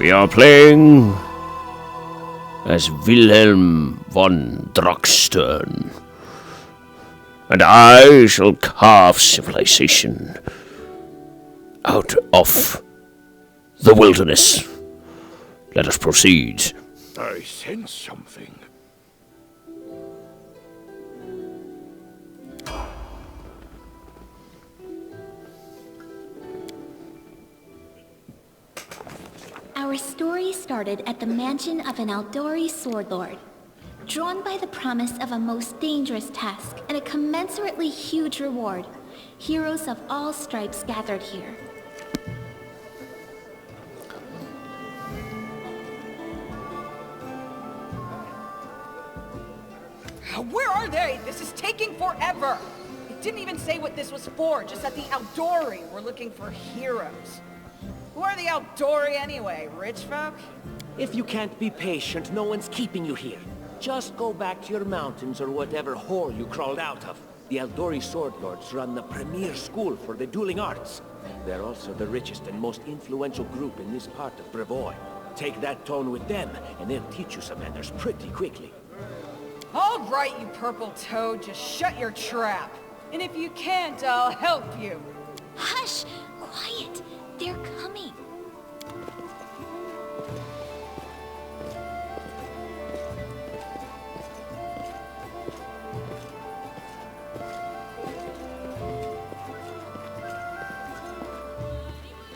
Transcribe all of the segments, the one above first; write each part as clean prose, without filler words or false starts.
We are playing as Vilhelm von Drachstern, and I shall carve civilization out of the wilderness. Let us proceed. I sense something. Our story started at the mansion of an Aldori sword lord. Drawn by the promise of a most dangerous task and a commensurately huge reward, heroes of all stripes gathered here. Where are they? This is taking forever! It didn't even say what this was for, just that the Aldori were looking for heroes. Who are the Aldori anyway? Rich folk? If you can't be patient, no one's keeping you here. Just go back to your mountains or whatever hole you crawled out of. The Aldori Sword Lords run the premier school for the dueling arts. They're also the richest and most influential group in this part of Brevoy. Take that tone with them, and they'll teach you some manners pretty quickly. All right, you purple toad, just shut your trap. And if you can't, I'll help you. Hush! Quiet! They're coming.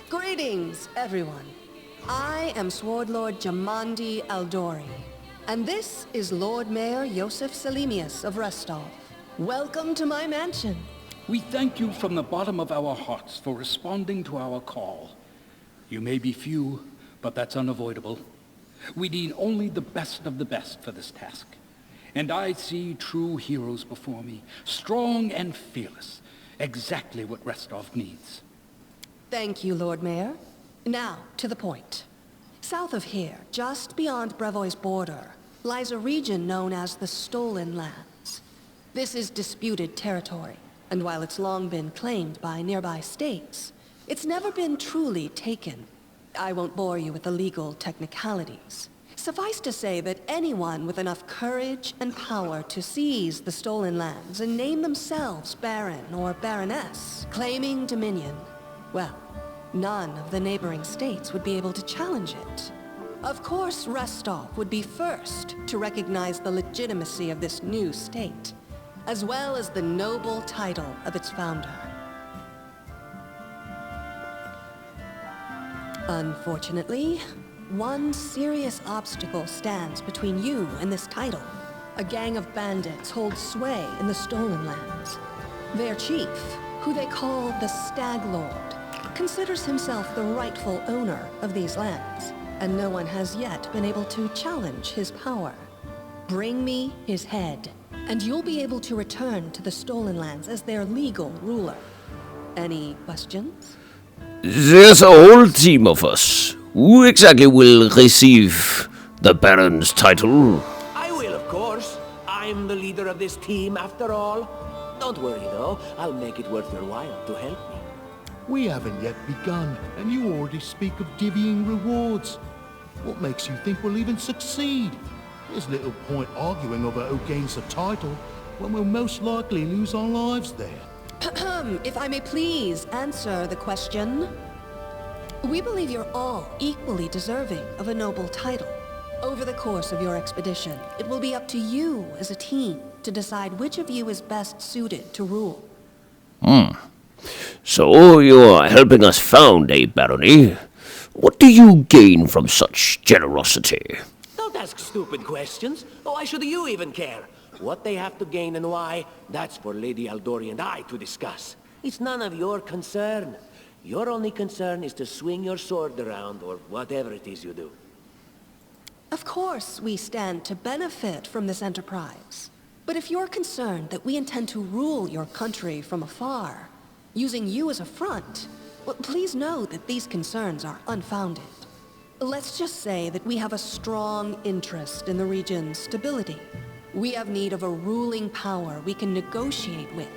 Greetings, everyone. I am Sword Lord Jamandi Aldori, and this is Lord Mayor Joseph Selimius of Restov. Welcome to my mansion. We thank you from the bottom of our hearts for responding to our call. You may be few, but that's unavoidable. We need only the best of the best for this task. And I see true heroes before me, strong and fearless, exactly what Restov needs. Thank you, Lord Mayor. Now, to the point. South of here, just beyond Brevoy's border, lies a region known as the Stolen Lands. This is disputed territory, and while it's long been claimed by nearby states, it's never been truly taken. I won't bore you with the legal technicalities. Suffice to say that anyone with enough courage and power to seize the Stolen Lands and name themselves Baron or Baroness, claiming dominion, well, none of the neighboring states would be able to challenge it. Of course, Restov would be first to recognize the legitimacy of this new state, as well as the noble title of its founder. Unfortunately, one serious obstacle stands between you and this title. A gang of bandits holds sway in the Stolen Lands. Their chief, who they call the Stag Lord, considers himself the rightful owner of these lands, and no one has yet been able to challenge his power. Bring me his head, and you'll be able to return to the Stolen Lands as their legal ruler. Any questions? There's a whole team of us. Who exactly will receive the Baron's title? I will, of course. I'm the leader of this team, after all. Don't worry, though. I'll make it worth your while to help me. We haven't yet begun, and you already speak of divvying rewards. What makes you think we'll even succeed? There's little point arguing over who gains the title, when we'll most likely lose our lives there. If I may please answer the question. We believe you're all equally deserving of a noble title. Over the course of your expedition, it will be up to you as a team to decide which of you is best suited to rule. So you are helping us found a barony. What do you gain from such generosity? Don't ask stupid questions. Why should you even care? What they have to gain and why, that's for Lady Aldori and I to discuss. It's none of your concern. Your only concern is to swing your sword around, or whatever it is you do. Of course, we stand to benefit from this enterprise. But if you're concerned that we intend to rule your country from afar, using you as a front, well, please know that these concerns are unfounded. Let's just say that we have a strong interest in the region's stability. We have need of a ruling power we can negotiate with,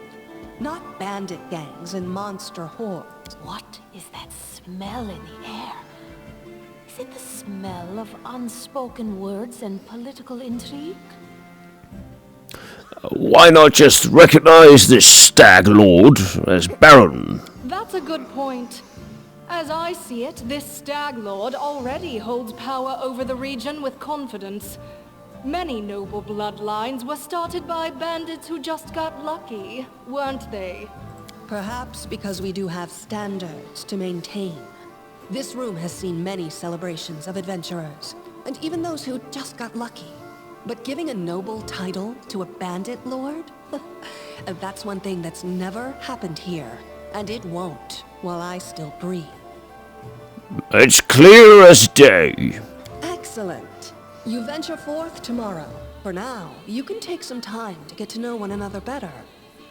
not bandit gangs and monster hordes. What is that smell in the air? Is Is it the smell of unspoken words and political intrigue? Why not just recognize this stag lord as Baron? That's a good point. As I see it, this stag lord already holds power over the region with confidence. Many noble bloodlines were started by bandits who just got lucky, weren't they? Perhaps because we do have standards to maintain. This room has seen many celebrations of adventurers, and even those who just got lucky. But giving a noble title to a bandit lord? That's one thing that's never happened here, and it won't while I still breathe. It's clear as day. Excellent. You venture forth tomorrow. For now, you can take some time to get to know one another better.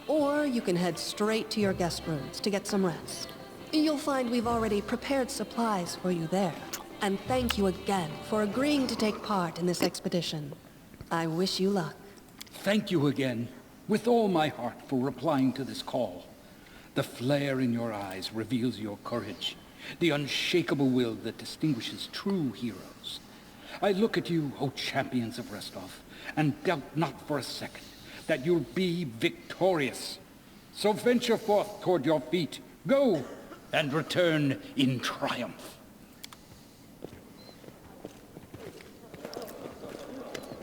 Or you can head straight to your guest rooms to get some rest. You'll find we've already prepared supplies for you there. And thank you again for agreeing to take part in this expedition. I wish you luck. Thank you again, with all my heart, for replying to this call. The flare in your eyes reveals your courage, the unshakable will that distinguishes true heroes. I look at you, O champions of Rostov, and doubt not for a second that you'll be victorious. So venture forth toward your feet, go, and return in triumph.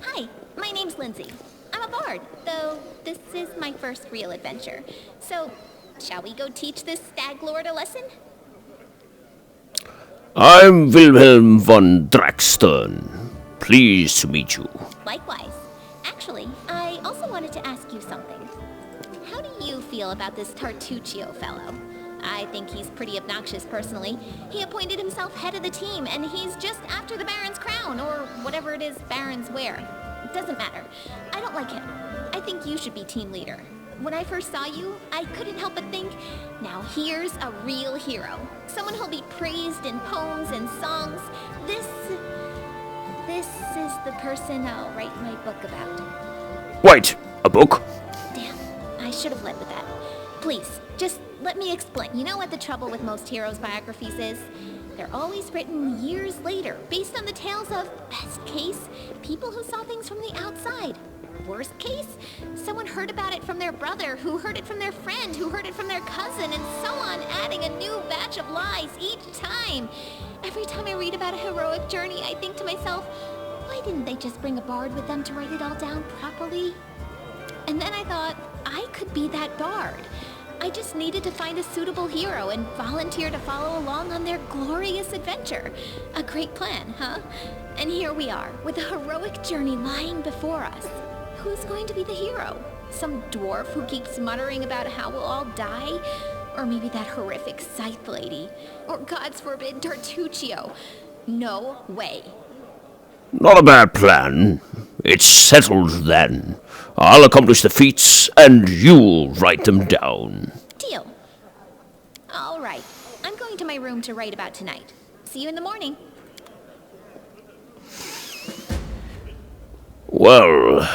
Hi, my name's Lindsay. I'm a bard, though this is my first real adventure. So, shall we go teach this stag lord a lesson? I'm Vilhelm von Drachstern. Pleased to meet you. Likewise. Actually, I also wanted to ask you something. How do you feel about this Tartuccio fellow? I think he's pretty obnoxious personally. He appointed himself head of the team, and he's just after the Baron's crown, or whatever it is barons wear. It doesn't matter. I don't like him. I think you should be team leader. When I first saw you, I couldn't help but think, now here's a real hero. Someone who'll be praised in poems and songs. This is the person I'll write my book about. Wait, a book? Damn, I should have led with that. Please, just let me explain. You know what the trouble with most heroes' biographies is? They're always written years later, based on the tales of, best case, people who saw things from the outside. Worst case, someone heard about it from their brother, who heard it from their friend, who heard it from their cousin, and so on, adding a new batch of lies each time. Every time I read about a heroic journey, I think to myself, why didn't they just bring a bard with them to write it all down properly? And then I thought, I could be that bard. I just needed to find a suitable hero and volunteer to follow along on their glorious adventure. A great plan, huh? And here we are, with a heroic journey lying before us. Who's going to be the hero? Some dwarf who keeps muttering about how we'll all die? Or maybe that horrific scythe lady? Or, God's forbid, Tartuccio? No way. Not a bad plan. It's settled then. I'll accomplish the feats, and you'll write them down. Deal. All right. I'm going to my room to write about tonight. See you in the morning. Well,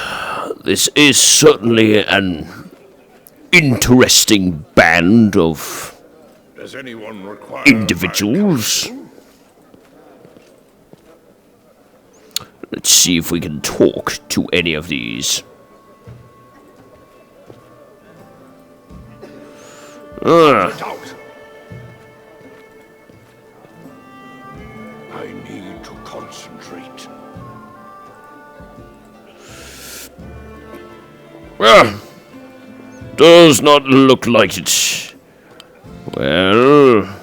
this is certainly an interesting band of Does anyone require individuals. Let's see if we can talk to any of these. Doubt. I need to concentrate. Well, does not look like it. Well,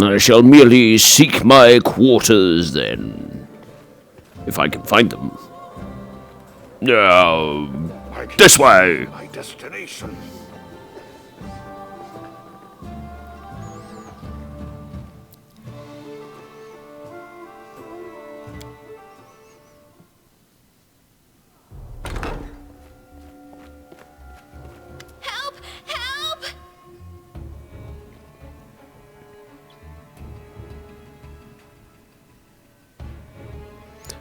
I shall merely seek my quarters then, if I can find them. I can This way. see my destination. Help! Help!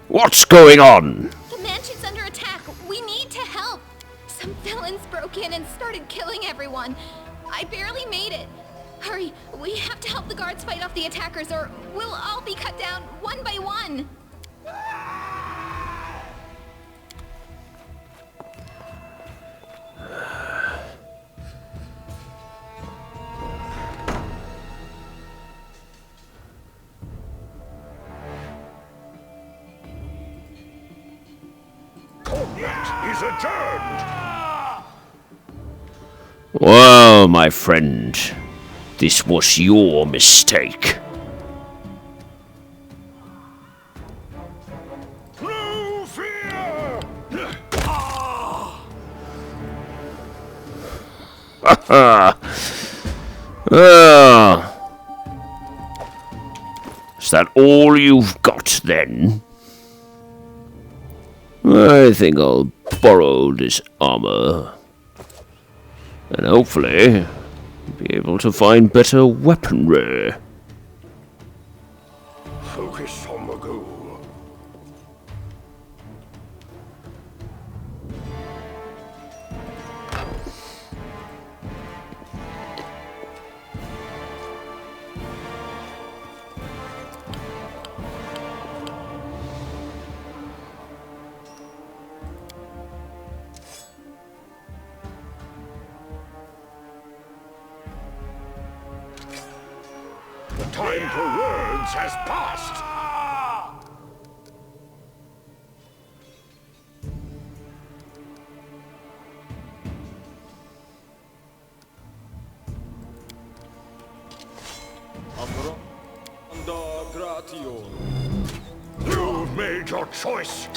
What's going on? The mansion's under attack. We need to help. Some villains broke in and started killing everyone. I barely made it. Hurry! We have to help the guards fight off the attackers, or we'll all be cut down one by one! Combat is adjourned! Well, my friend, this was your mistake. No fear! Is that all you've got, then? I think I'll borrow this armor. And hopefully, be able to find better weaponry. Focus on the goal. The time for words has passed. You've made your choice.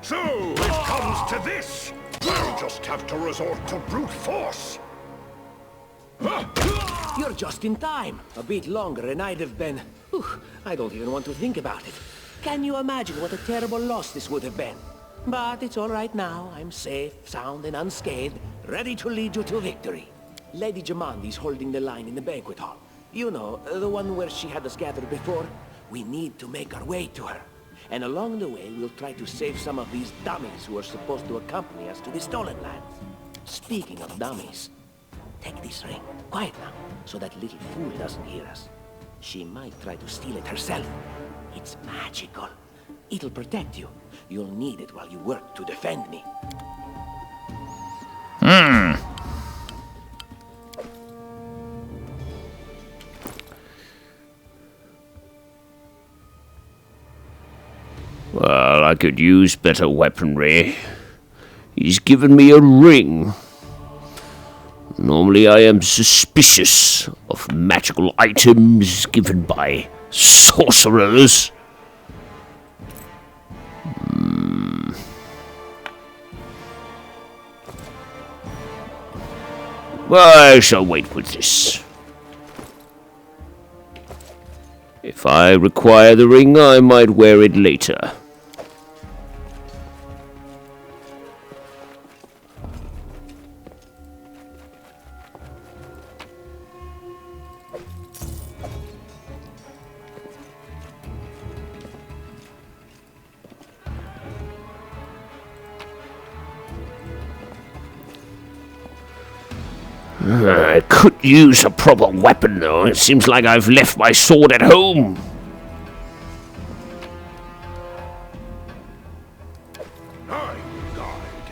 So it comes to this. We'll just have to resort to brute force. You're just in time. A bit longer and I'd have been... Whew, I don't even want to think about it. Can you imagine what a terrible loss this would have been? But it's all right now. I'm safe, sound, and unscathed, ready to lead you to victory. Lady Jamandi's holding the line in the banquet hall. You know, the one where she had us gathered before. We need to make our way to her. And along the way, we'll try to save some of these dummies who are supposed to accompany us to the stolen lands. Speaking of dummies, take this ring. Quiet now, so that little fool doesn't hear us. She might try to steal it herself. It's magical. It'll protect you. You'll need it while you work to defend me. Well, I could use better weaponry. He's given me a ring. Normally I am suspicious of magical items given by sorcerers. Well, I shall wait with this. If I require the ring, I might wear it later. I could use a proper weapon, though. It seems like I've left my sword at home. I guide.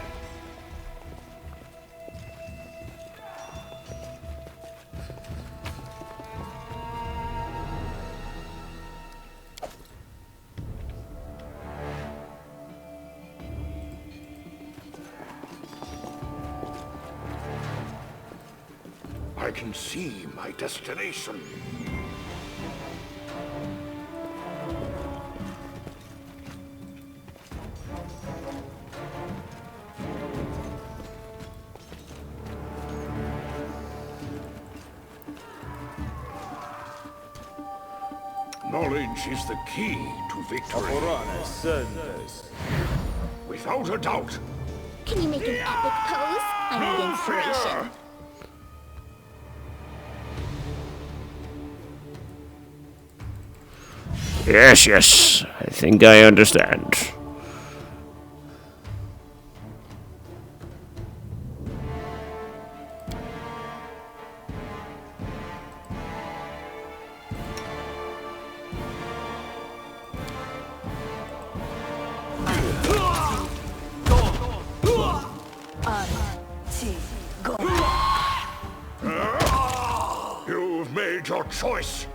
I can see my destination. Knowledge is the key to victory. Without a doubt. Can you make an epic pose? I need inspiration. Yes, I think I understand. made your choice.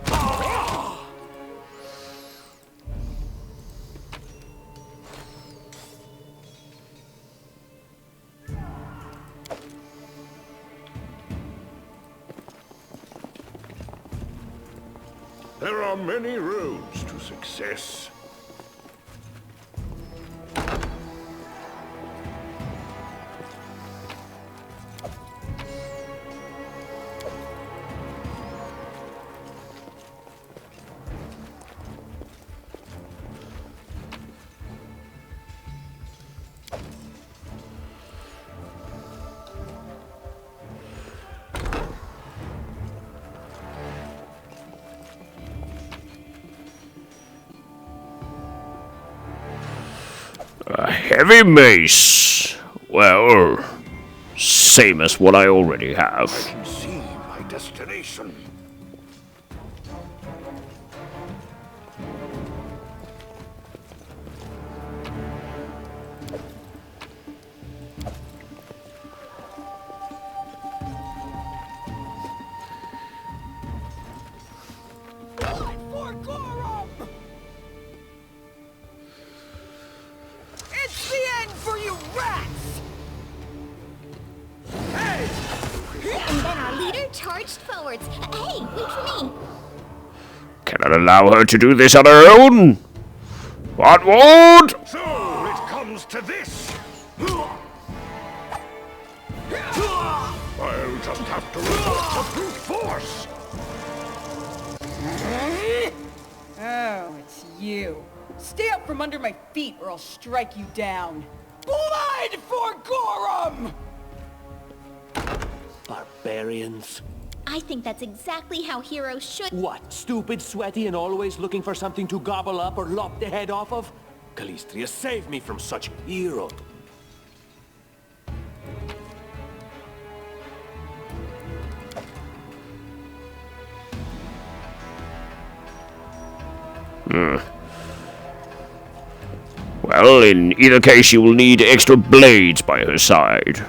There are many roads to success. A heavy mace. Well, same as what I already have. I can see my destination. For Gorum! It's the end for you rats! Hey! And then our leader charged forwards. Hey, wait for me. Cannot allow her to do this on her own. What would? So it comes to this. I'll just have to resort to brute force. Oh, it's you. Stay up from under my feet or I'll strike you down. Blood for Gorum! Barbarians. I think that's exactly how heroes should. What, stupid, sweaty, and always looking for something to gobble up or lop the head off of? Calistria, save me from such hero. Well, in either case, she will need extra blades by her side.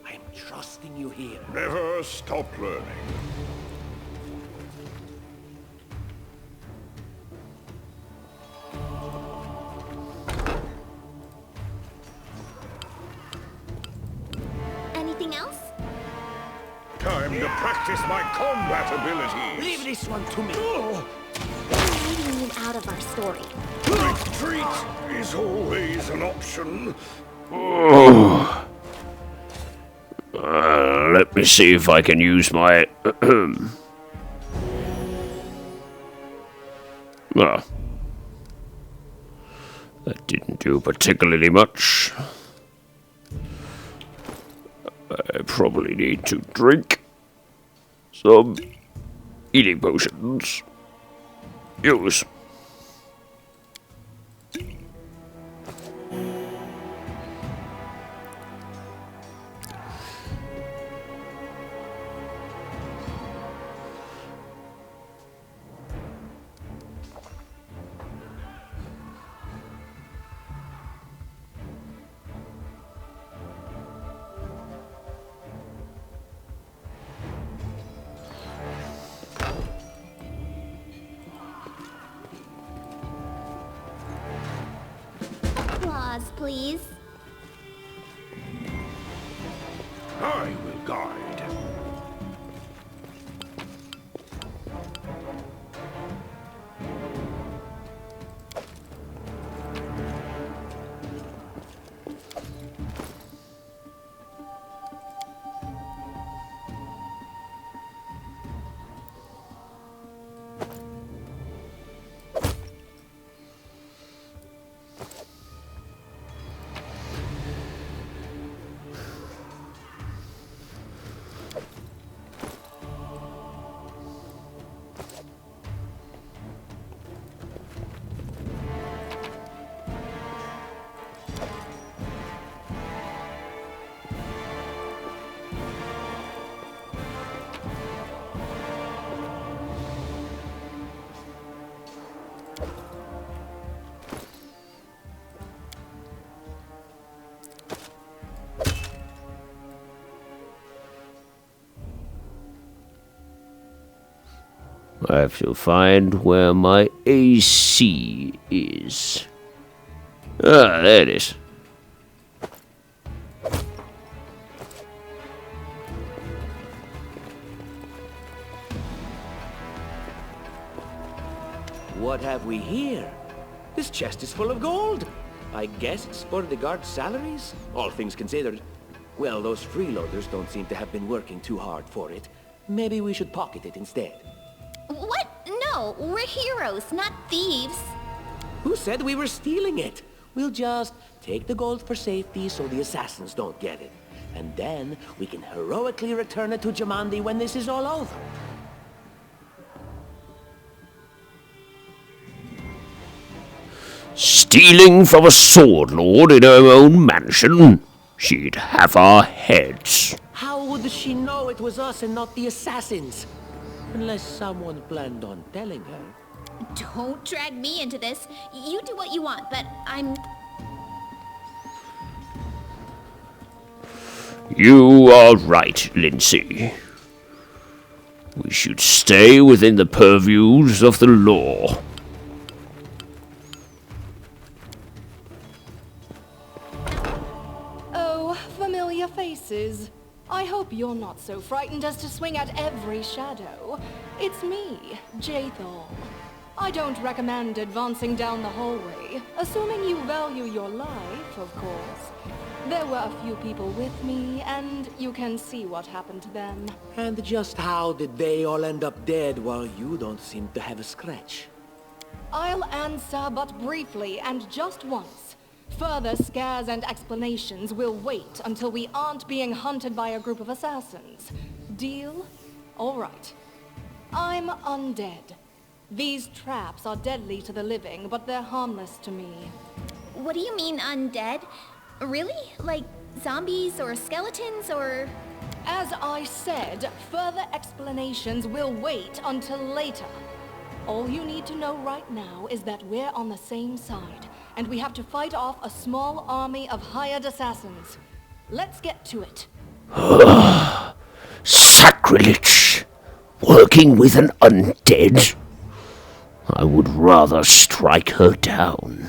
I'm trusting you here. Never stop learning. Anything else? Time to practice my combat abilities. Leave this one to me. We're leaving you out of our story. Retreat is always an option. Let me see if I can use my... Well, that didn't do particularly much. I probably need to drink some eating potions. Use. Applause, please. I will guide. I have to find where my AC is. Ah, there it is. What have we here? This chest is full of gold. I guess it's for the guards' salaries, all things considered. Well, those freeloaders don't seem to have been working too hard for it. Maybe we should pocket it instead. What? No, we're heroes, not thieves. Who said we were stealing it? We'll just take the gold for safety so the assassins don't get it. And then we can heroically return it to Jamandi when this is all over. Stealing from a sword lord in her own mansion? She'd have our heads. How would she know it was us and not the assassins? Unless someone planned on telling her. Don't drag me into this. You do what you want, but I'm... You are right, Lindsay. We should stay within the purviews of the law. Oh, familiar faces. I hope you're not so frightened as to swing at every shadow. It's me, Jaethal. I don't recommend advancing down the hallway, assuming you value your life, of course. There were a few people with me, and you can see what happened to them. And just how did they all end up dead while you don't seem to have a scratch? I'll answer but briefly and just once. Further scares and explanations will wait until we aren't being hunted by a group of assassins. Deal? All right. I'm undead. These traps are deadly to the living, but they're harmless to me. What do you mean undead? Really? Like zombies or skeletons or... As I said, further explanations will wait until later. All you need to know right now is that we're on the same side, and we have to fight off a small army of hired assassins. Let's get to it. Sacrilege! Working with an undead? I would rather strike her down.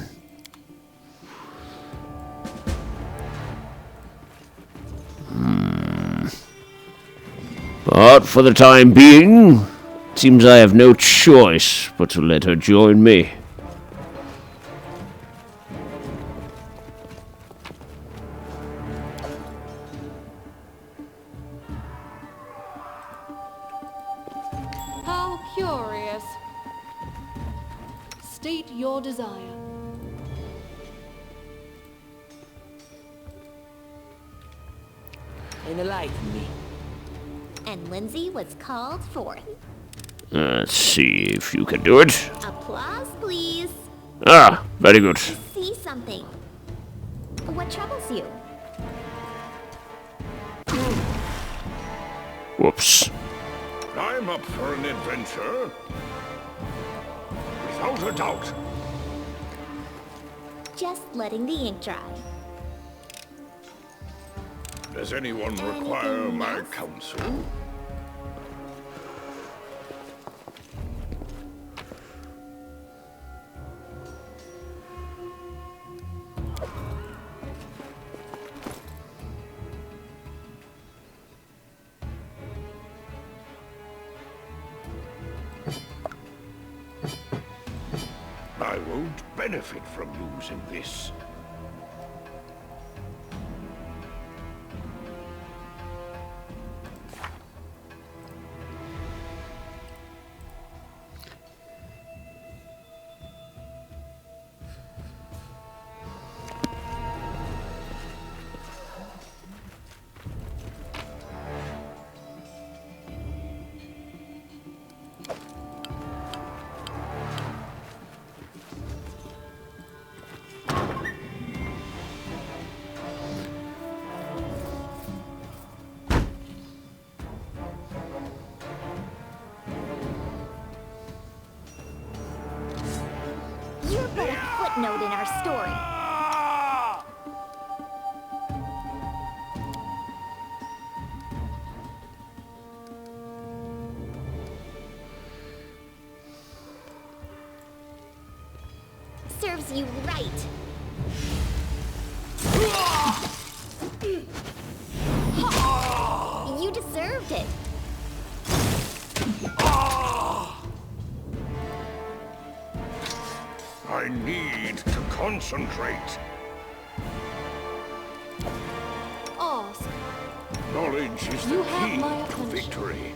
But for the time being, it seems I have no choice but to let her join me. How curious. State your desire. Enlighten me. And Lindsay was called forth. Let's see if you can do it. Applause, please. Ah, very good. See something. What troubles you? Whoops. I'm up for an adventure. Without a doubt. Just letting the ink dry. Does anyone require my counsel? I won't benefit from using this. You're but a footnote in our story. serves you right. You deserved it. I need to concentrate. Ask. Knowledge is the You have key my to attention. victory.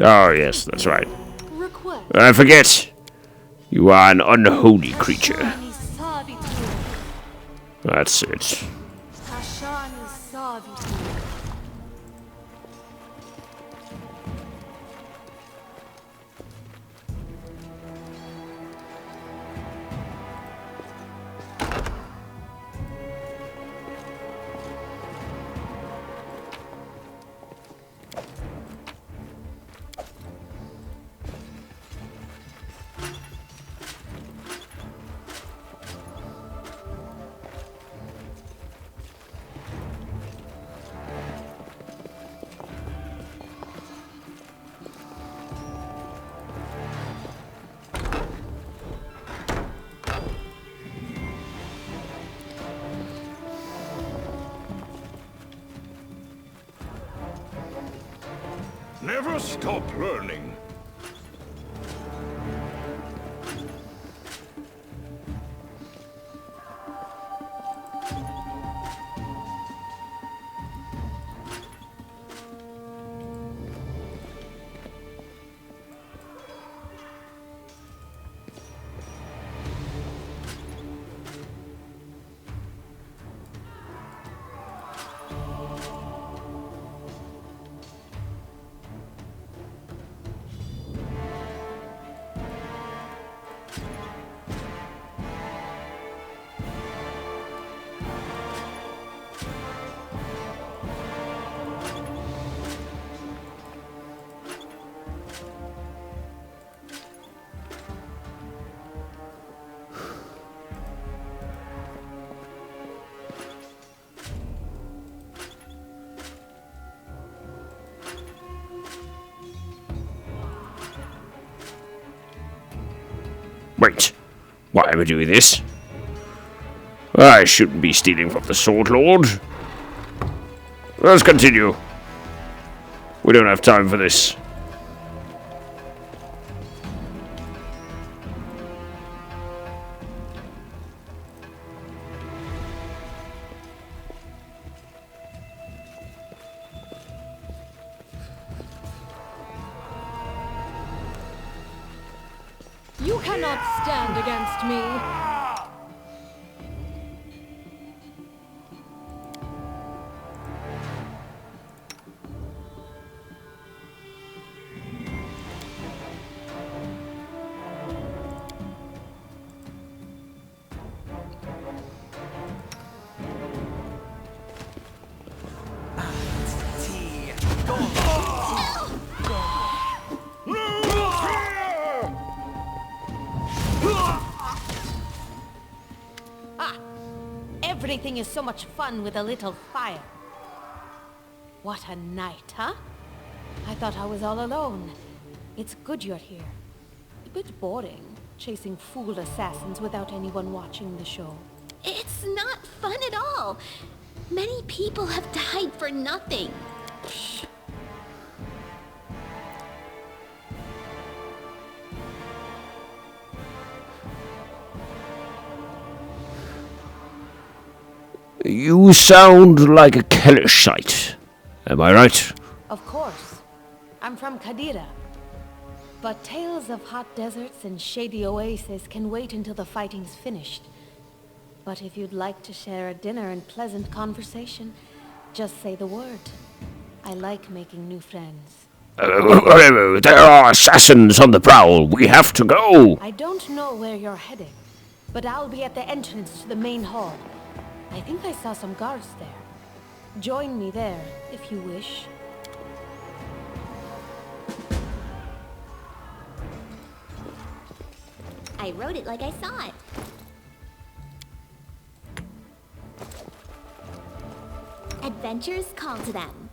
Oh, yes, that's right. Request. I forget. You are an unholy creature. Tashani Savitu. That's it. Tashani Savitu. Never stop learning. Wait. Why am I doing this? I shouldn't be stealing from the Sword Lord. Let's continue. We don't have time for this. You cannot stand against me. Everything is so much fun with a little fire. What a night, huh? I thought I was all alone. It's good you're here. A bit boring, chasing fool assassins without anyone watching the show. It's not fun at all. Many people have died for nothing. You sound like a Kelishite. Am I right? Of course. I'm from Kadira. But tales of hot deserts and shady oases can wait until the fighting's finished. But if you'd like to share a dinner and pleasant conversation, just say the word. I like making new friends. There are assassins on the prowl. We have to go. I don't know where you're heading, but I'll be at the entrance to the main hall. I think I saw some guards there. Join me there, if you wish. I wrote it like I saw it. adventures call to them.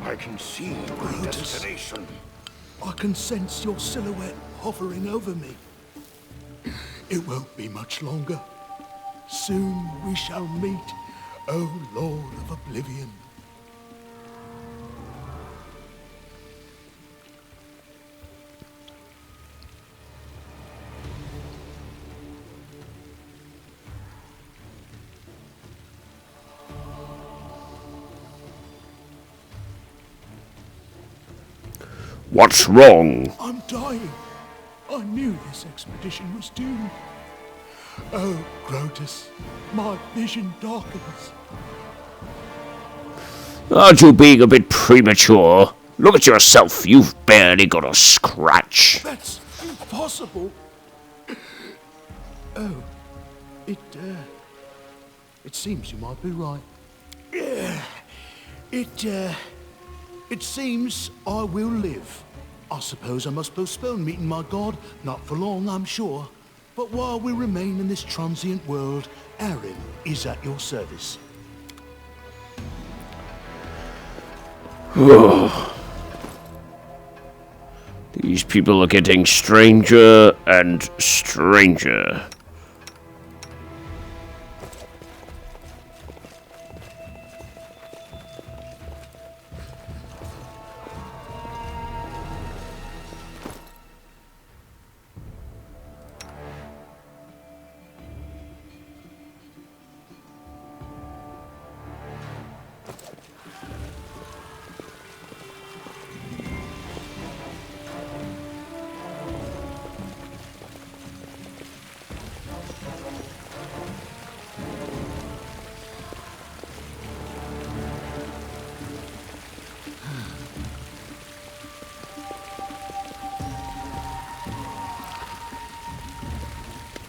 I can see my destination. I can sense your silhouette hovering over me. It won't be much longer. Soon we shall meet, O Lord of Oblivion. What's wrong? I'm dying. I knew this expedition was doomed. Oh, Grotus, my vision darkens. Aren't you being a bit premature? Look at yourself, you've barely got a scratch. That's impossible. Oh, it seems you might be right. It seems I will live. I suppose I must postpone meeting my god, not for long, I'm sure. But while we remain in this transient world, Aaron is at your service. These people are getting stranger and stranger.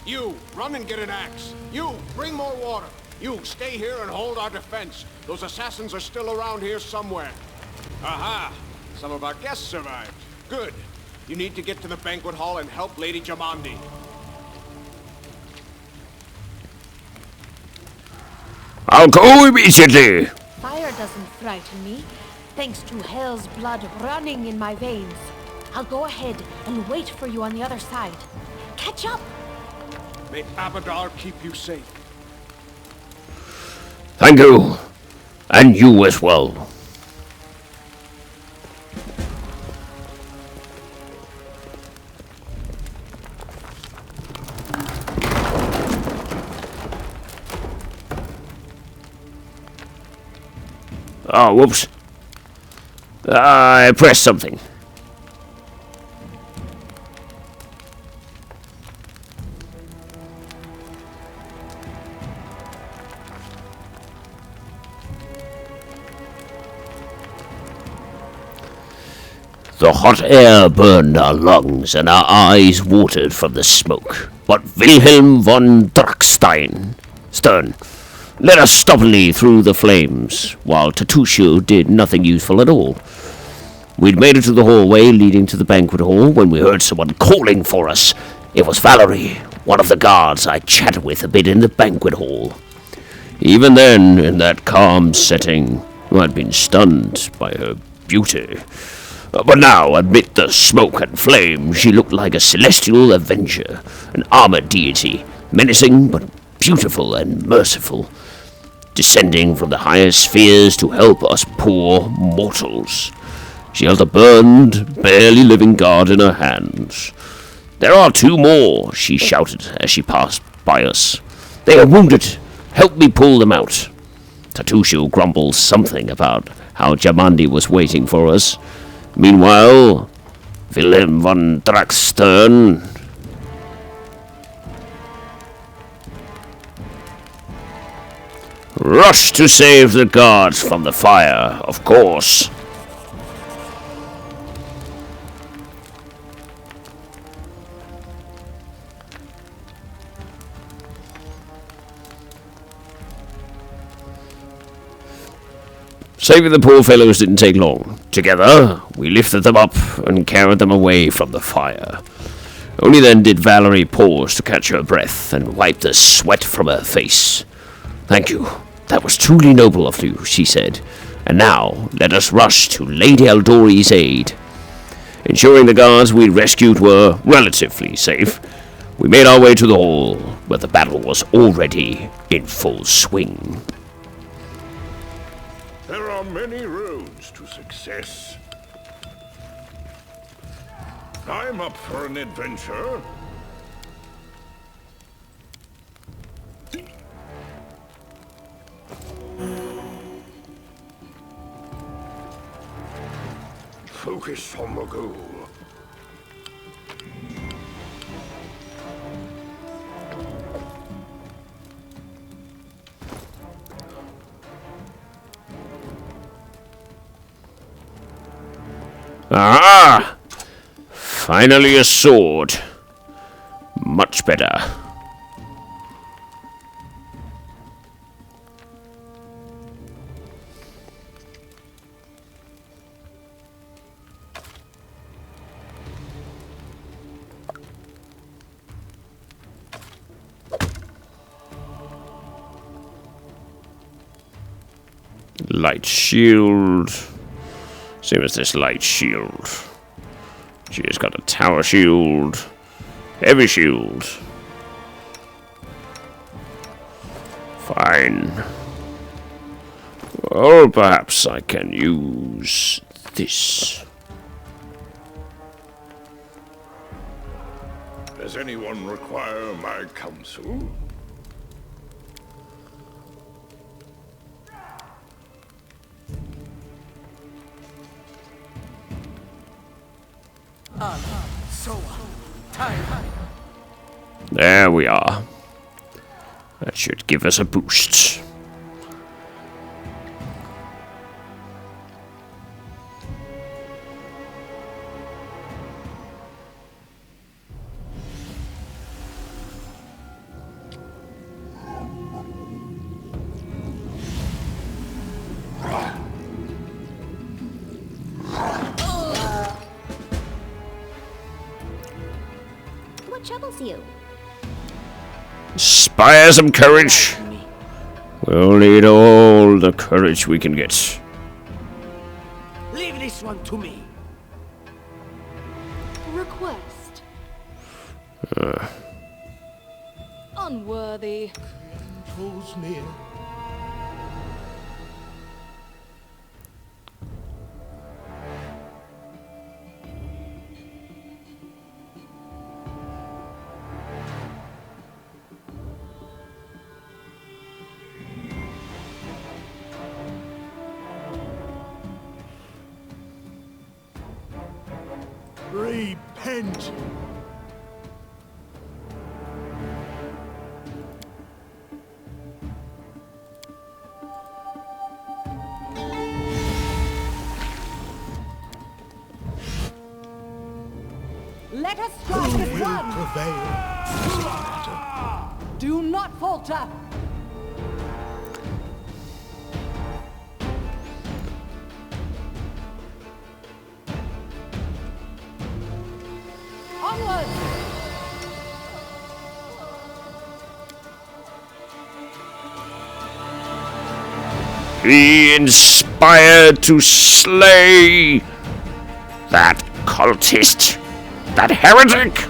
You, run and get an axe. You, bring more water. You, stay here and hold our defense. Those assassins are still around here somewhere. Aha! Some of our guests survived. Good. You need to get to the banquet hall and help Lady Jamandi. I'll go immediately. Fire doesn't frighten me, thanks to hell's blood running in my veins. I'll go ahead and wait for you on the other side. Catch up! May Abadar keep you safe. Thank you. And you as well. Oh, whoops. I pressed something. The hot air burned our lungs and our eyes watered from the smoke. But Vilhelm von Drachstern led us stubbornly through the flames, while Tatushu did nothing useful at all. We'd made it to the hallway leading to the banquet hall when we heard someone calling for us. It was Valerie, one of the guards I chatted with a bit in the banquet hall. Even then, in that calm setting, I'd been stunned by her beauty. But now, amid the smoke and flame, she looked like a celestial avenger, an armored deity, menacing but beautiful and merciful, descending from the higher spheres to help us poor mortals. She held a burned, barely living guard in her hands. "There are two more," she shouted as she passed by us. "They are wounded. Help me pull them out." Tatushu grumbled something about how Jamandi was waiting for us. Meanwhile, Vilhelm von Drachstern rushed to save the guards from the fire, of course. Saving the poor fellows didn't take long. Together, we lifted them up and carried them away from the fire. Only then did Valerie pause to catch her breath and wipe the sweat from her face. "Thank you. That was truly noble of you," she said. "And now, let us rush to Lady Aldori's aid." Ensuring the guards we rescued were relatively safe, we made our way to the hall, where the battle was already in full swing. There are many roads to success. I'm up for an adventure. Focus on the goal. Ah! Finally a sword. Much better. Light shield. Same as this light shield. She's got a tower shield. Heavy shield. Fine. Or perhaps I can use this. Does anyone require my counsel? There we are. That should give us a boost. What troubles you? Spare some courage. We'll need all the courage we can get. Leave this one to me. Request. Unworthy. Draws near. Repent! Let us strike as Will one! prevail. Does it matter? Do not falter! Onward! Be inspired to slay that cultist, that heretic.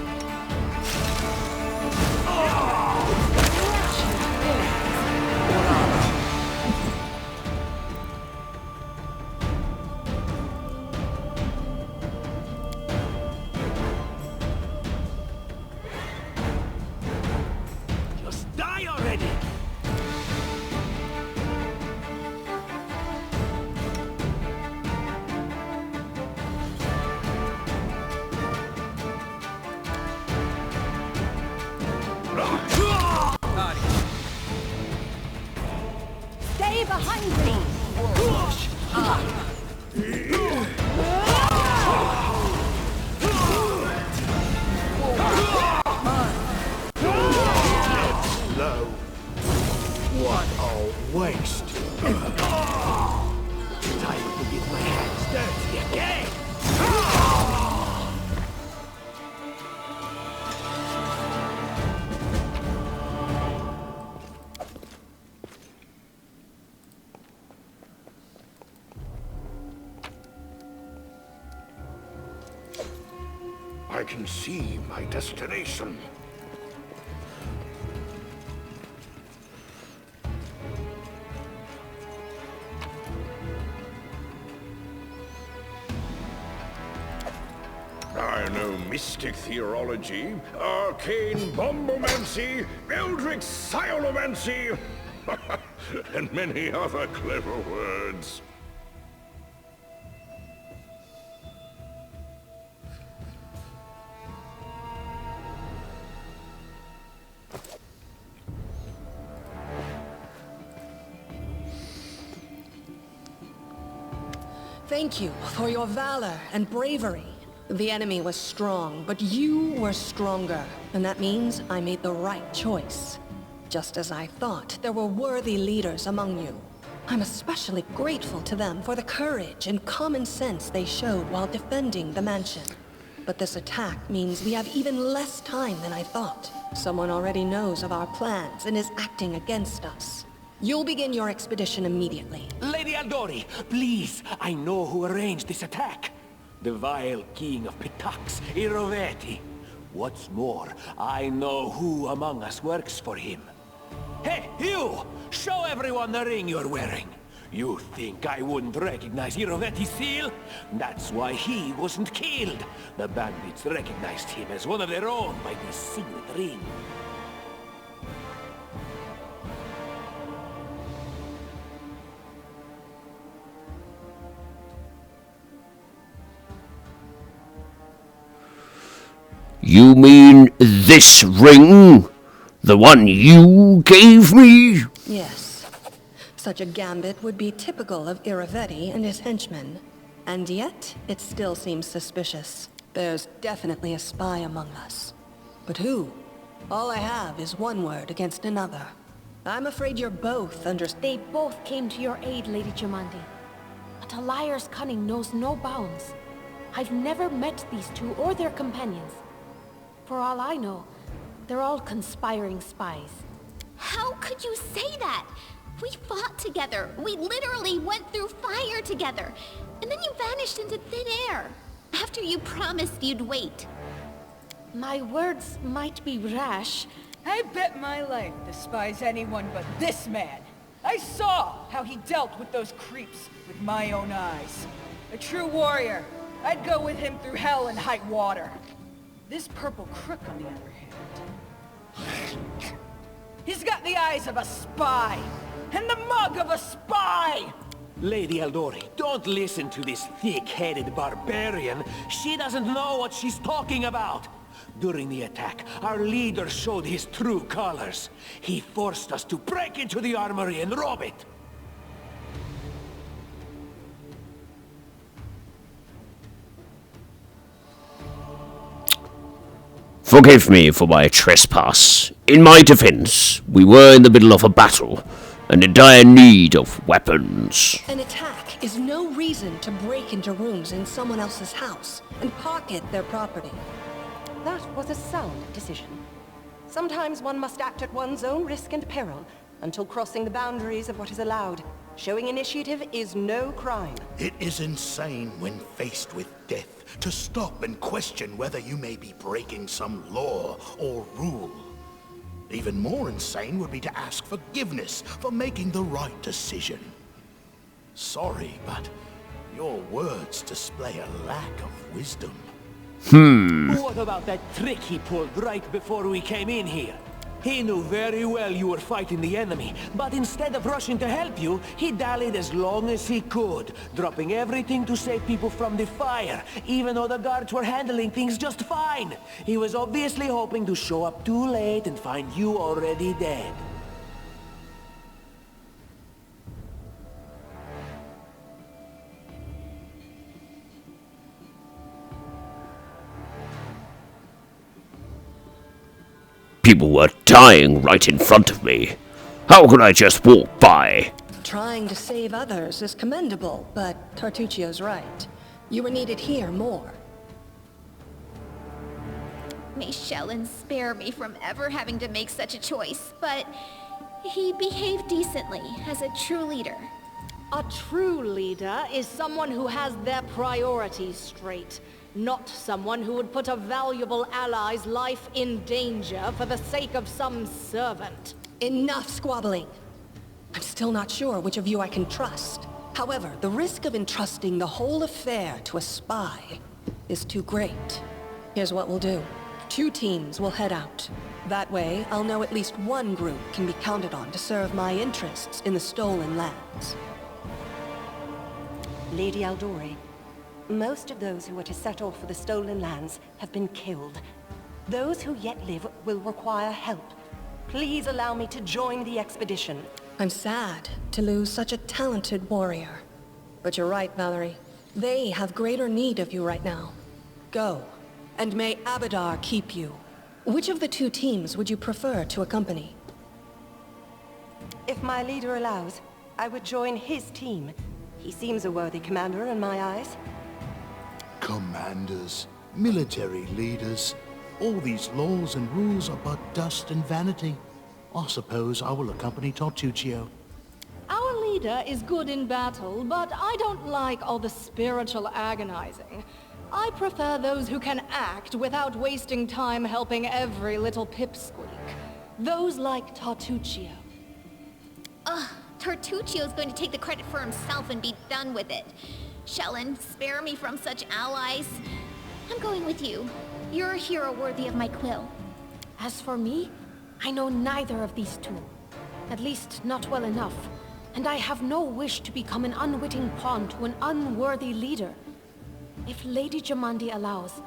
Just die already. Stay behind me! Low. What a waste. Time to get my hands dirty again! I can see my destination. I know mystic theology, arcane bombomancy, eldritch sciomancy, and many other clever words. Thank you for your valor and bravery. The enemy was strong, but you were stronger. And that means I made the right choice. Just as I thought, there were worthy leaders among you. I'm especially grateful to them for the courage and common sense they showed while defending the mansion. But this attack means we have even less time than I thought. Someone already knows of our plans and is acting against us. You'll begin your expedition immediately. Lady Aldori, please, I know who arranged this attack. The vile king of Pitax, Iroveti. What's more, I know who among us works for him. Hey, you! Show everyone the ring you're wearing. You think I wouldn't recognize Iroveti's seal? That's why he wasn't killed. The bandits recognized him as one of their own by this signet ring. You mean this ring? The one you gave me? Yes. Such a gambit would be typical of Iroveti and his henchmen. And yet, it still seems suspicious. There's definitely a spy among us. But who? All I have is one word against another. I'm afraid you're both under... They both came to your aid, Lady Jamandi. But a liar's cunning knows no bounds. I've never met these two or their companions. For all I know, they're all conspiring spies. How could you say that? We fought together. We literally went through fire together. And then you vanished into thin air. After you promised you'd wait. My words might be rash. I bet my life despise anyone but this man. I saw how he dealt with those creeps with my own eyes. A true warrior. I'd go with him through hell and high water. This purple crook, on the other hand, he's got the eyes of a spy, and the mug of a spy! Lady Aldori, don't listen to this thick-headed barbarian. She doesn't know what she's talking about. During the attack, our leader showed his true colors. He forced us to break into the armory and rob it. Forgive me for my trespass. In my defense, we were in the middle of a battle, and in dire need of weapons. An attack is no reason to break into rooms in someone else's house and pocket their property. That was a sound decision. Sometimes one must act at one's own risk and peril, until crossing the boundaries of what is allowed. Showing initiative is no crime. It is insane when faced with death to stop and question whether you may be breaking some law or rule. Even more insane would be to ask forgiveness for making the right decision. Sorry, but your words display a lack of wisdom. What about that trick he pulled right before we came in here? He knew very well you were fighting the enemy, but instead of rushing to help you, he dallied as long as he could, dropping everything to save people from the fire, even though the guards were handling things just fine. He was obviously hoping to show up too late and find you already dead. People were dying right in front of me. How could I just walk by? Trying to save others is commendable, but Tartuccio's right. You were needed here more. May Shellen spare me from ever having to make such a choice, but he behaved decently as a true leader. A true leader is someone who has their priorities straight, not someone who would put a valuable ally's life in danger for the sake of some servant. Enough squabbling. I'm still not sure which of you I can trust. However, the risk of entrusting the whole affair to a spy is too great. Here's what we'll do. 2 teams will head out. That way, I'll know at least one group can be counted on to serve my interests in the stolen lands. Lady Aldori, most of those who are to set off for the stolen lands have been killed. Those who yet live will require help. Please allow me to join the expedition. I'm sad to lose such a talented warrior. But you're right, Valerie. They have greater need of you right now. Go, and may Abadar keep you. Which of the 2 teams would you prefer to accompany? If my leader allows, I would join his team. He seems a worthy commander in my eyes. Commanders, military leaders, all these laws and rules are but dust and vanity. I suppose I will accompany Tartuccio. Our leader is good in battle, but I don't like all the spiritual agonizing. I prefer those who can act without wasting time helping every little pipsqueak. Those like Tartuccio. Ugh, Tartuccio's going to take the credit for himself and be done with it. Shellen, spare me from such allies. I'm going with you. You're a hero worthy of my quill. As for me, I know neither of these 2. At least not well enough. And I have no wish to become an unwitting pawn to an unworthy leader. If Lady Jamandi allows,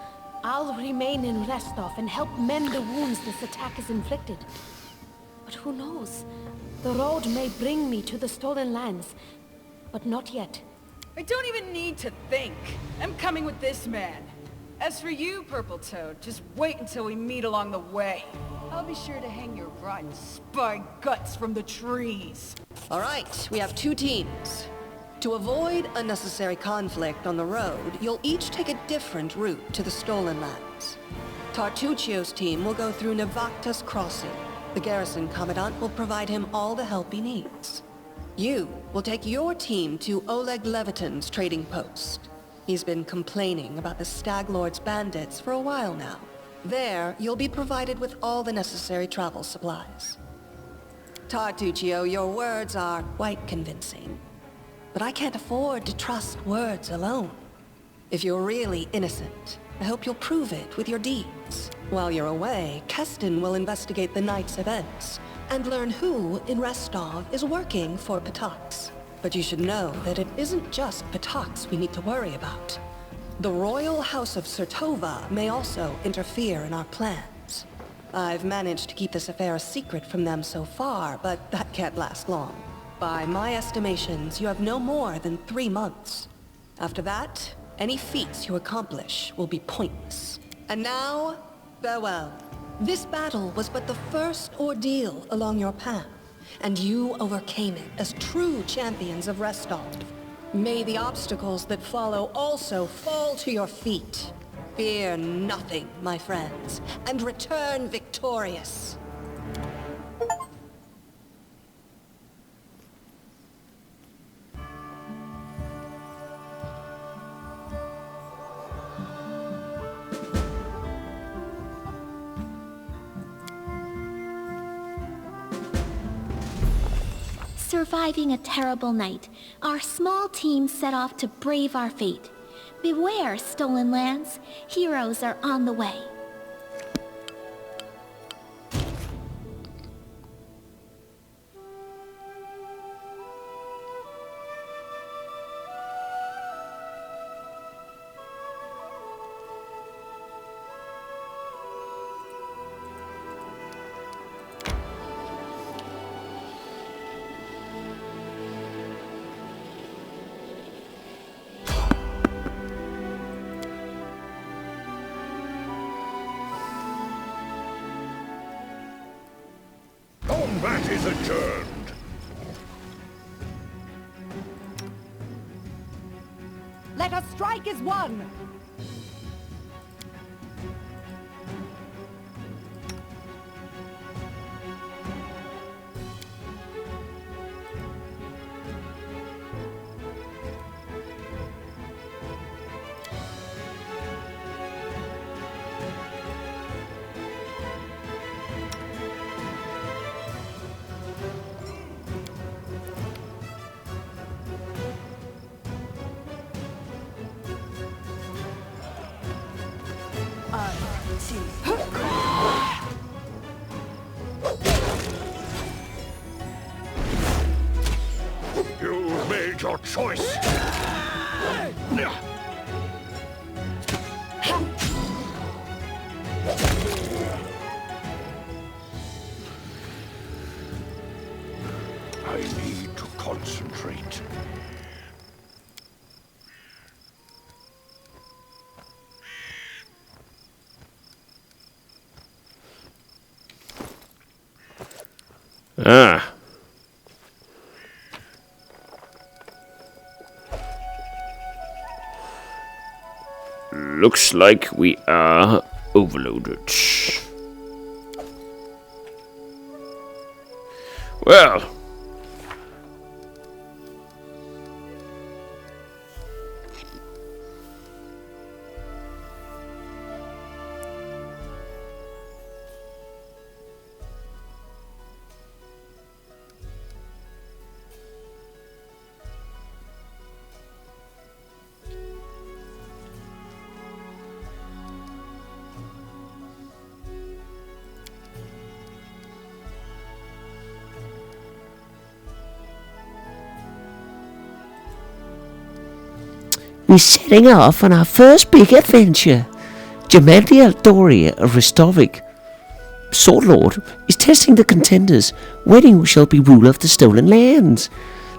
I'll remain in Restov and help mend the wounds this attack has inflicted. But who knows? The road may bring me to the stolen lands, but not yet. I don't even need to think. I'm coming with this man. As for you, Purple Toad, just wait until we meet along the way. I'll be sure to hang your rotten spy guts from the trees. All right, we have 2 teams. To avoid unnecessary conflict on the road, you'll each take a different route to the stolen lands. Tartuccio's team will go through Navakta's crossing. The garrison commandant will provide him all the help he needs. You will take your team to Oleg Levitin's trading post. He's been complaining about the Stag Lord's bandits for a while now. There, you'll be provided with all the necessary travel supplies. Tartuccio, your words are quite convincing. But I can't afford to trust words alone. If you're really innocent, I hope you'll prove it with your deeds. While you're away, Keston will investigate the night's events and learn who in Restov is working for Patox. But you should know that it isn't just Patox we need to worry about. The Royal House of Sertova may also interfere in our plans. I've managed to keep this affair a secret from them so far, but that can't last long. By my estimations, you have no more than 3 months. After that, any feats you accomplish will be pointless. And now, farewell. This battle was but the first ordeal along your path, and you overcame it as true champions of Restov. May the obstacles that follow also fall to your feet. Fear nothing, my friends, and return victorious. Surviving a terrible night, our small team set off to brave our fate. Beware, stolen lands. Heroes are on the way. Combat is adjourned. Let us strike as one! You've made your choice. I need to concentrate. Ah. Looks like we are overloaded. Well. We're setting off on our first big adventure. Jamal the Eldori of Restovik, Sword Lord, is testing the contenders, whether you shall be ruler of the stolen lands.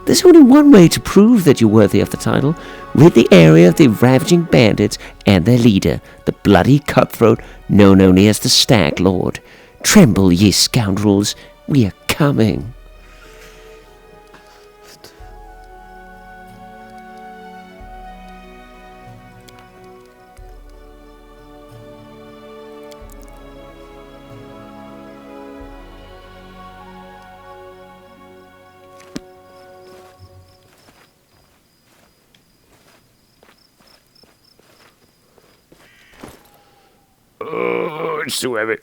There's only one way to prove that you're worthy of the title. Rid the area of the ravaging bandits and their leader, the bloody cutthroat known only as the Stag Lord. Tremble, ye scoundrels, we are coming. Oh, it's too heavy.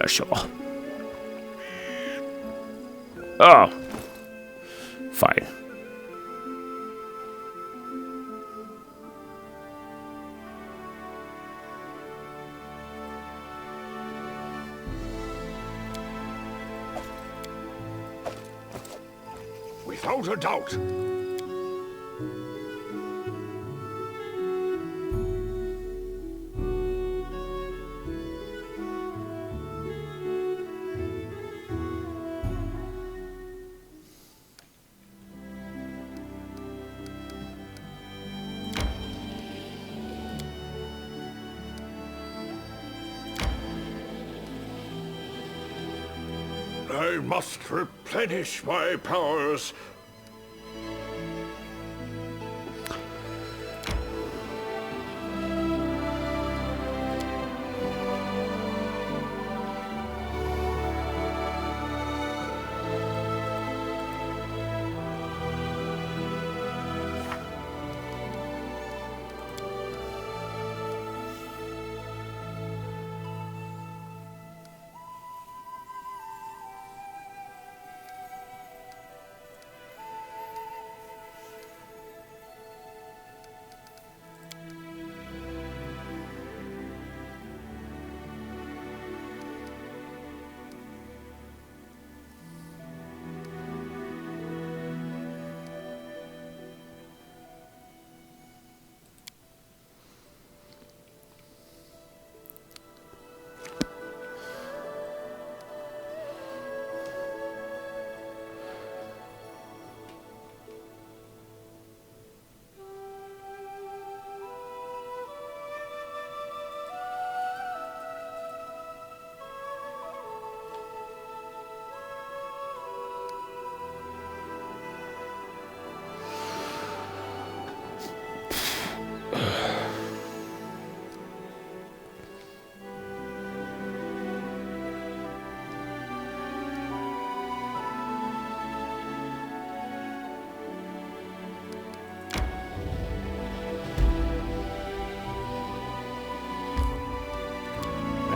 Sure. Oh. Fine. Without a doubt. I must replenish my powers.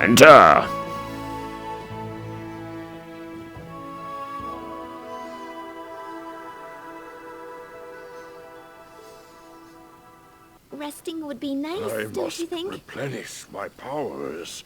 Enter. Resting would be nice, don't you think? Replenish my powers.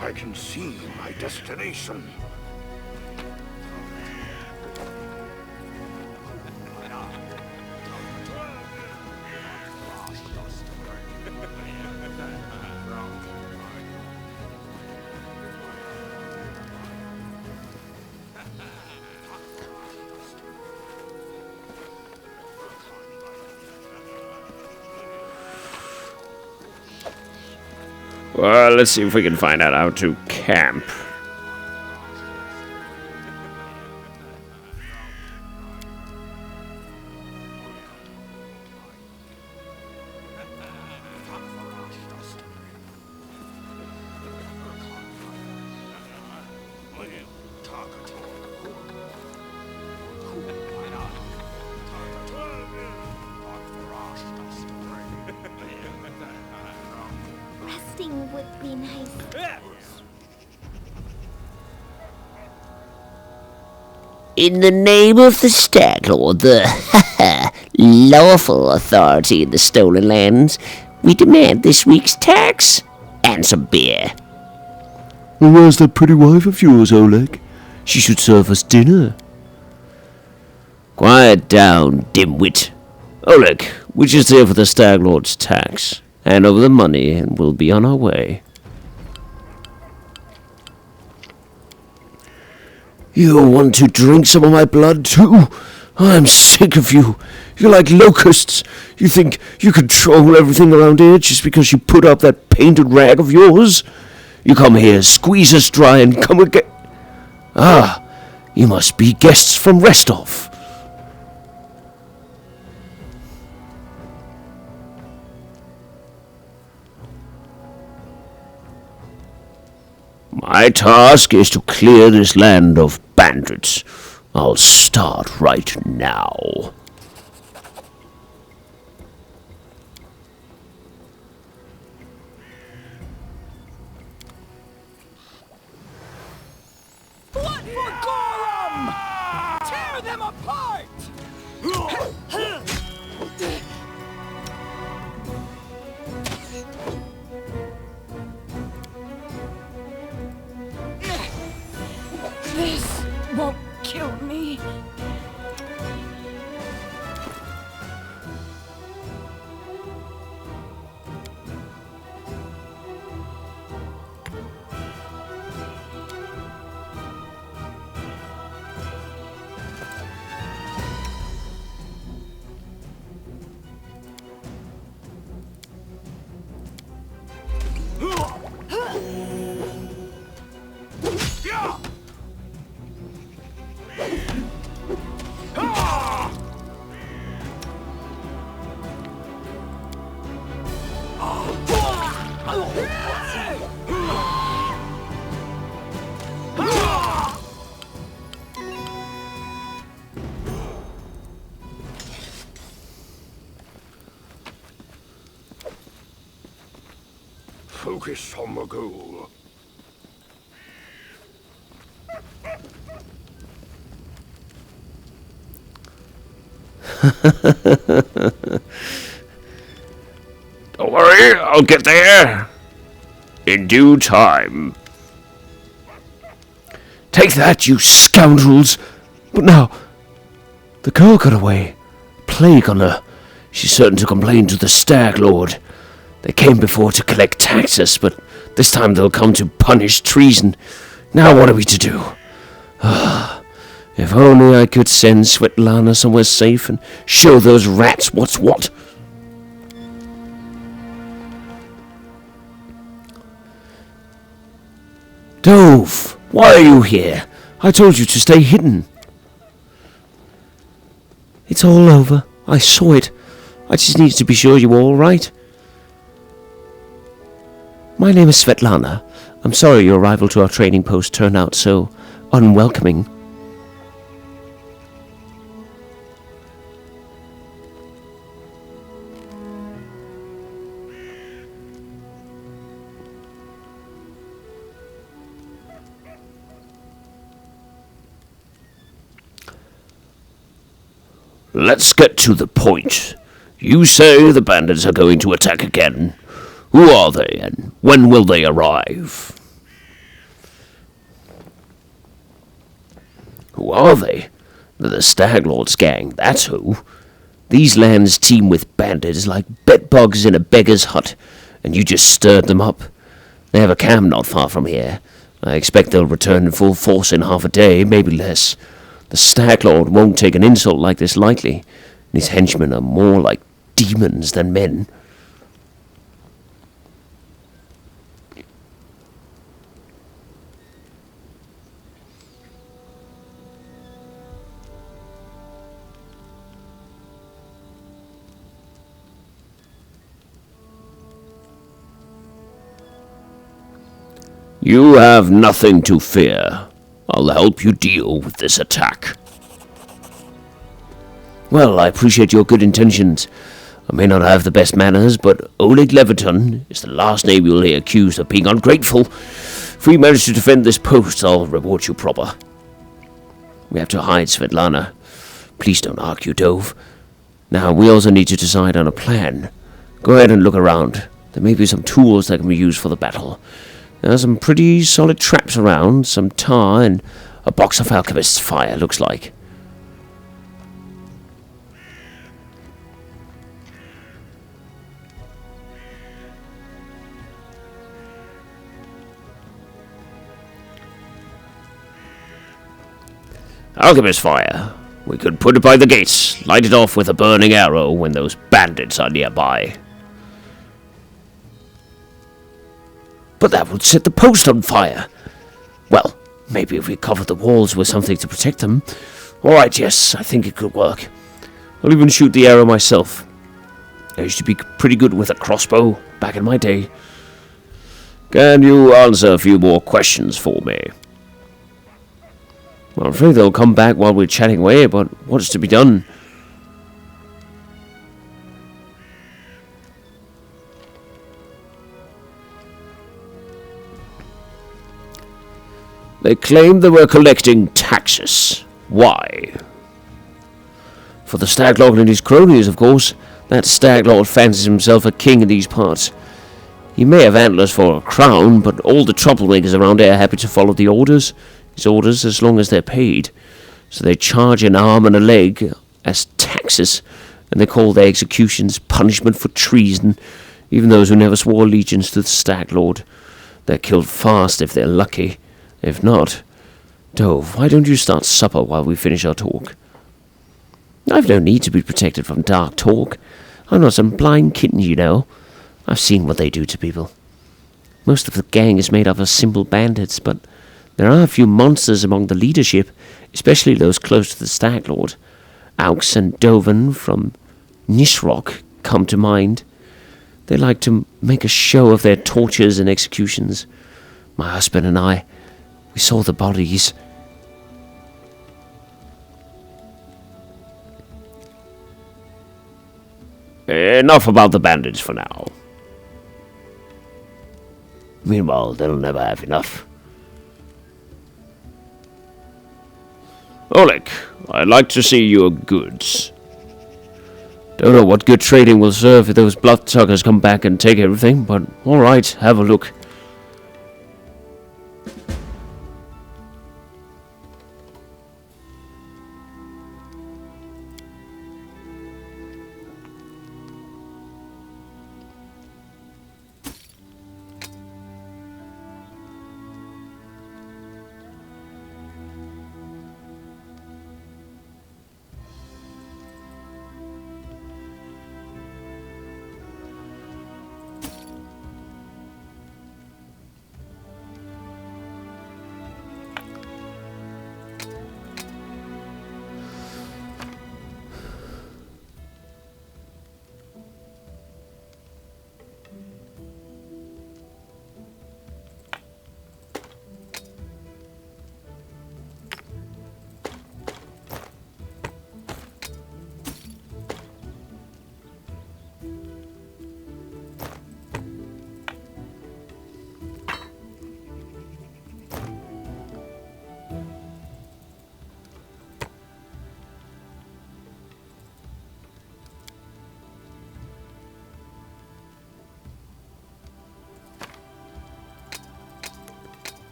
I can see my destination. Well, let's see if we can find out how to camp. Resting would be nice. In the name of the Stag Lord, the lawful authority in the stolen lands, we demand this week's tax and some beer. Well, where's that pretty wife of yours, Oleg? She should serve us dinner. Quiet down, dimwit. Oleg, we just here for the Stag Lord's tax. Hand over the money and we'll be on our way. You want to drink some of my blood, too? I'm sick of you. You're like locusts. You think you control everything around here just because you put up that painted rag of yours? You come here, squeeze us dry, and come again. Ah, you must be guests from Restov. My task is to clear this land of bandits. I'll start right now. Blood for Gorum! Tear them apart! This won't kill me. Focus on the goal. Don't worry, I'll get there in due time. Take that, you scoundrels! But now, the girl got away. Plague on her. She's certain to complain to the Stag Lord. They came before to collect taxes, but this time they'll come to punish treason. Now what are we to do? If only I could send Svetlana somewhere safe and show those rats what's what. Dove, why are you here? I told you to stay hidden. It's all over. I saw it. I just needed to be sure you were all right. My name is Svetlana. I'm sorry your arrival to our training post turned out so unwelcoming. Let's get to the point. You say the bandits are going to attack again. Who are they, and when will they arrive? Who are they? They're the Stag Lord's gang, that's who. These lands teem with bandits like bedbugs in a beggar's hut, and you just stirred them up. They have a camp not far from here. I expect they'll return in full force in half a day, maybe less. The Stag Lord won't take an insult like this lightly, and his henchmen are more like demons than men. You have nothing to fear. I'll help you deal with this attack. Well, I appreciate your good intentions. I may not have the best manners, but Oleg Leviton is the last name you'll hear accused of being ungrateful. If we manage to defend this post, I'll reward you proper. We have to hide Svetlana. Please don't argue, Dove. Now, we also need to decide on a plan. Go ahead and look around. There may be some tools that can be used for the battle. There are some pretty solid traps around, some tar, and a box of alchemist's fire, looks like. Alchemist fire. We could put it by the gates, light it off with a burning arrow when those bandits are nearby. But that would set the post on fire. Well, maybe if we cover the walls with something to protect them. Alright, yes, I think it could work. I'll even shoot the arrow myself. I used to be pretty good with a crossbow back in my day. Can you answer a few more questions for me? Well, I'm afraid they'll come back while we're chatting away, but what's to be done? They claim they were collecting taxes. Why? For the Stag Lord and his cronies, of course. That Stag Lord fancies himself a king in these parts. He may have antlers for a crown, but all the troublemakers around here are happy to follow the orders. His orders as long as they're paid. So they charge an arm and a leg as taxes, and they call their executions punishment for treason, even those who never swore allegiance to the Stag Lord. They're killed fast if they're lucky. If not, Dove, why don't you start supper while we finish our talk? I've no need to be protected from dark talk. I'm not some blind kitten, you know. I've seen what they do to people. Most of the gang is made up of simple bandits, but there are a few monsters among the leadership, especially those close to the Stag Lord. Aux and Doven from Nishrok come to mind. They like to make a show of their tortures and executions. My husband and I, we saw the bodies. Enough about the bandits for now. Meanwhile, they'll never have enough. Oleg, I'd like to see your goods. Don't know what good trading will serve if those bloodsuckers come back and take everything, but alright, have a look.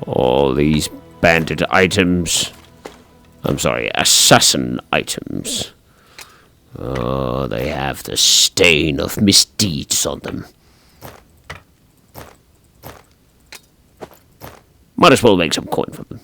All these bandit items. I'm sorry, assassin items. Oh, they have the stain of misdeeds on them. Might as well make some coin from them.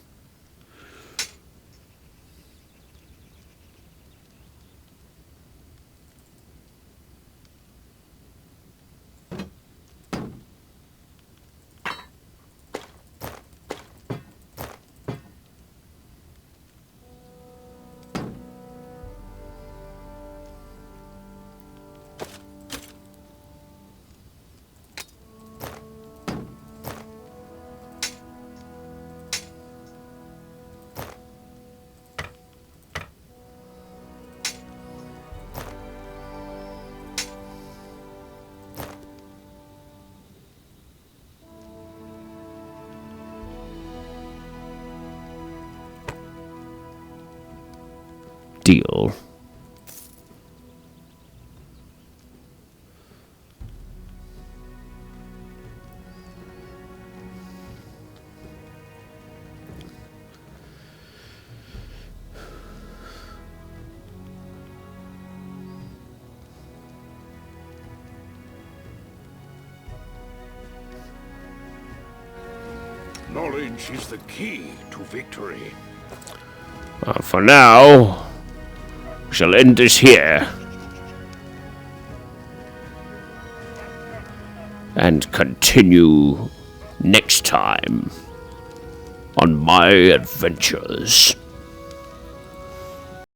Deal. Knowledge is the key to victory. For now, we shall end this here. And continue next time on my adventures.